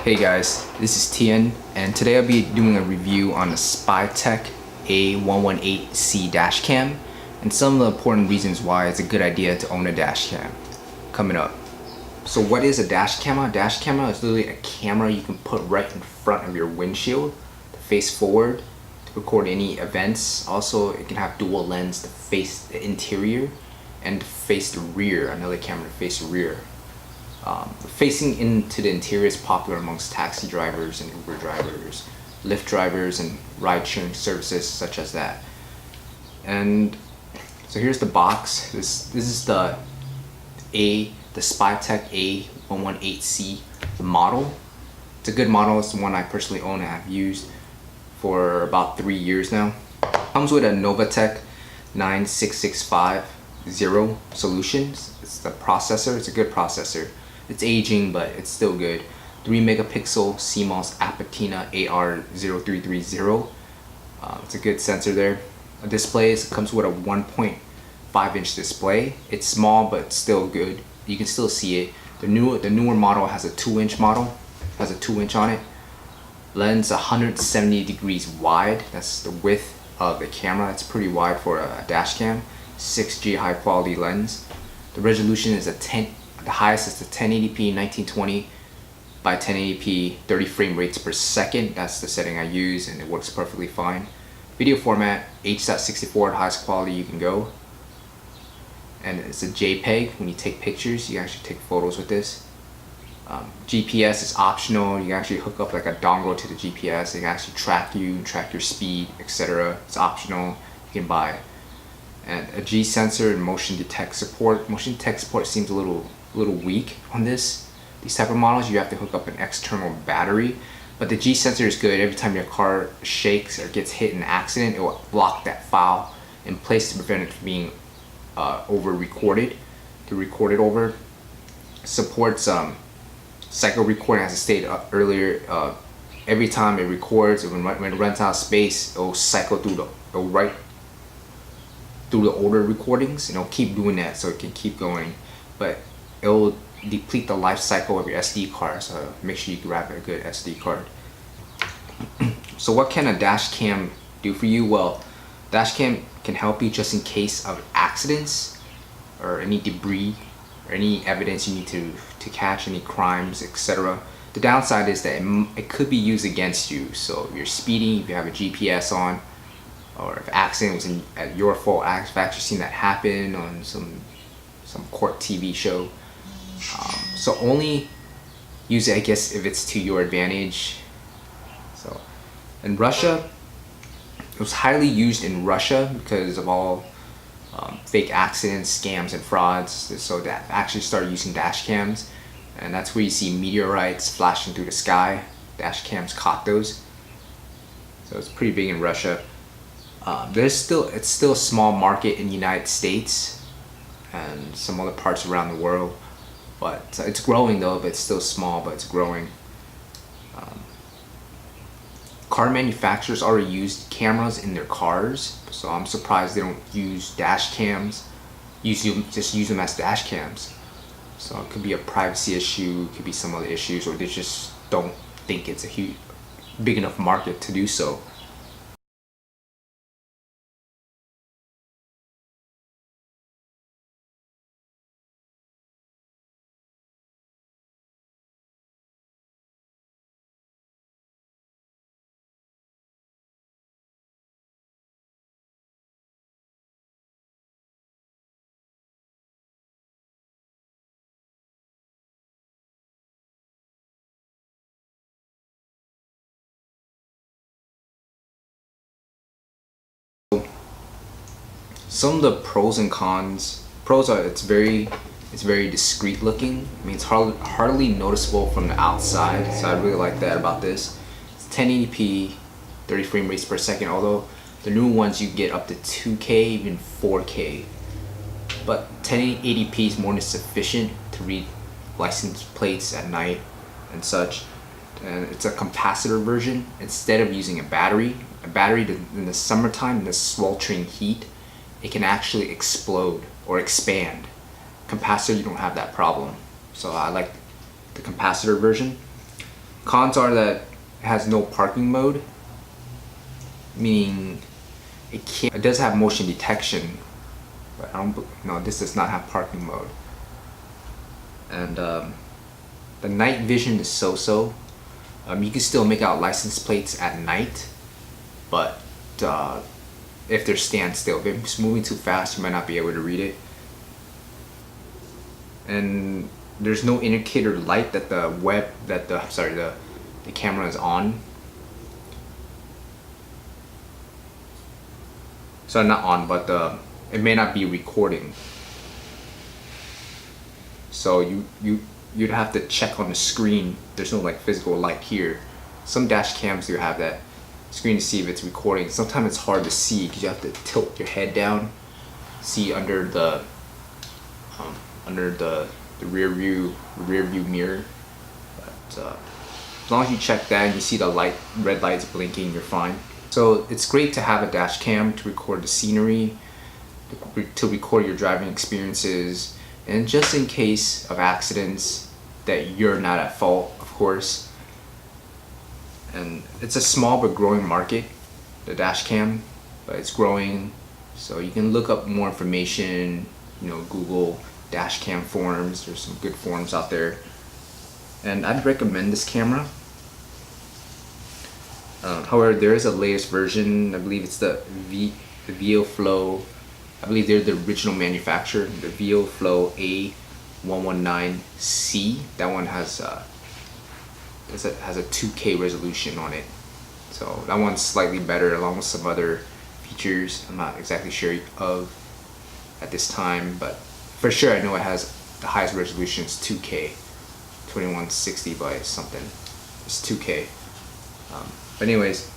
Hey guys, this is Tian, and today I'll be doing a review on the Spytech A118C Dashcam and some of the important reasons why it's a good idea to own a dashcam coming up. So what is a dash camera? A dash camera is literally a camera you can put right in front of your windshield to face forward to record any events. Also, it can have dual lens to face the interior and to face the rear, another camera to face the rear. Facing into the interior is popular amongst taxi drivers and Uber drivers, Lyft drivers, and ride-sharing services such as that. And so here's the box. This is the Spytech A118C model. It's a good model. It's the one I personally own and have used for about 3 years now. Comes with a Novatek 96650 solutions. It's the processor. It's a good processor. It's aging, but it's still good. 3 megapixel CMOS Aptina AR0330. It's a good sensor there. A display comes with a 1.5-inch display. It's small, but still good. You can still see it. The newer model has a 2-inch model. Has a 2-inch on it. Lens 170 degrees wide. That's the width of the camera. It's pretty wide for a dash cam. 6G high quality lens. The resolution is the highest is the 1080p 1920 by 1080p 30 frame rates per second. That's the setting I use and it works perfectly fine. Video format H.64 at highest quality you can go. And it's a JPEG. When you take pictures, you actually take photos with this. GPS is optional. You can actually hook up like a dongle to the GPS. It can actually track you, track your speed, etc. It's optional. You can buy it. And a G sensor and motion detect support. Motion detect support seems a little weak on these type of models. You have to hook up an external battery, but the G sensor is good. Every time your car shakes or gets hit in an accident, it will block that file in place to prevent it from being over recorded. To record it over. Supports cycle recording, as I stated earlier. Every time it records, when it runs out of space, it will cycle through the older recordings, and it'll keep doing that so it can keep going, but it will deplete the life cycle of your SD card, so make sure you grab a good SD card. So what can a dash cam do for you? Well, dash cam can help you just in case of accidents or any debris or any evidence you need to catch, any crimes, etc. The downside is that it could be used against you. So if you're speeding, if you have a GPS on, or if accident was at your fault. I've actually seen that happen on some court TV show. So only use it, I guess, if it's to your advantage. So in Russia, it was highly used in Russia because of all fake accidents, scams, and frauds. So that actually started using dash cams, and that's where you see meteorites flashing through the sky. Dash cams caught those. So it's pretty big in Russia. It's still a small market in the United States and some other parts around the world, but it's growing though. But it's still small, but it's growing. Car manufacturers already use cameras in their cars, so I'm surprised they don't use dash cams. Just use them as dash cams. So it could be a privacy issue, it could be some other issues, or they just don't think it's a big enough market to do so. Some of the pros and cons. Pros are it's very discreet looking. I mean, it's hardly noticeable from the outside, so I really like that about this. It's 1080p 30 frame rates per second, although the new ones you get up to 2K, even 4K, but 1080p is more than sufficient to read license plates at night and such. And it's a capacitor version instead of using a battery. In the summertime, in the sweltering heat, it can actually explode or expand. Capacitor, you don't have that problem. So I like the capacitor version. Cons are that it has no parking mode, meaning it does have motion detection, but no, this does not have parking mode. And the night vision is so-so. You can still make out license plates at night, but if they're standstill, if it's moving too fast, you might not be able to read it. And there's no indicator light that the camera is on. So not on, but it may not be recording. So you'd have to check on the screen. There's no like physical light here. Some dash cams do have that screen to see if it's recording. Sometimes it's hard to see because you have to tilt your head down, see under the rear view mirror. But as long as you check that and you see the red lights blinking, you're fine. So it's great to have a dash cam to record the scenery, to record your driving experiences, and just in case of accidents that you're not at fault, of course. And it's a small but growing market, the dash cam, but it's growing. So you can look up more information, Google dash cam forums. There's some good forums out there, and I'd recommend this camera. However, there is a latest version. I believe it's the VioFlow. I believe they're the original manufacturer, the VioFlow A118C. That one has a 2K resolution on it. So that one's slightly better, along with some other features I'm not exactly sure of at this time, but for sure I know it has the highest resolution is 2K, 2160 by something. It's 2K. But anyways,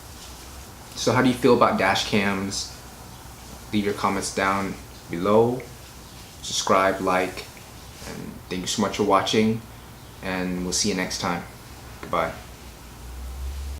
so how do you feel about dash cams? Leave your comments down below. Subscribe, like, and thank you so much for watching, and we'll see you next time. Goodbye.